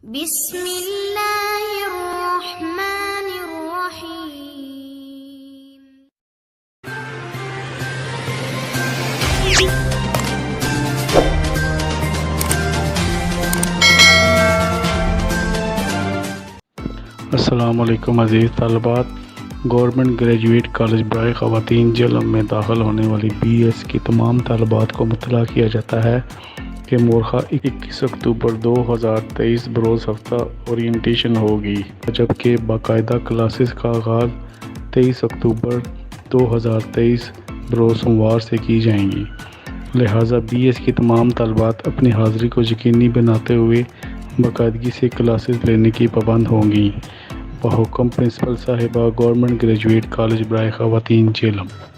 بسم اللہ الرحمن الرحیم۔ السلام علیکم عزیز طالبات، گورنمنٹ گریجوایٹ کالج برائے خواتین جہلم میں داخل ہونے والی بی ایس کی تمام طالبات کو مطلع کیا جاتا ہے کہ مورخہ 21 اکتوبر 2023 بروز ہفتہ اورینٹیشن ہوگی، جبکہ باقاعدہ کلاسز کا آغاز 23 اکتوبر 2023 بروز سوموار سے کی جائیں گی۔ لہذا بی ایس کی تمام طالبات اپنی حاضری کو یقینی بناتے ہوئے باقاعدگی سے کلاسز لینے کی پابند ہوں گی۔ بحکم پرنسپل صاحبہ، گورنمنٹ گریجویٹ کالج برائے خواتین جہلم۔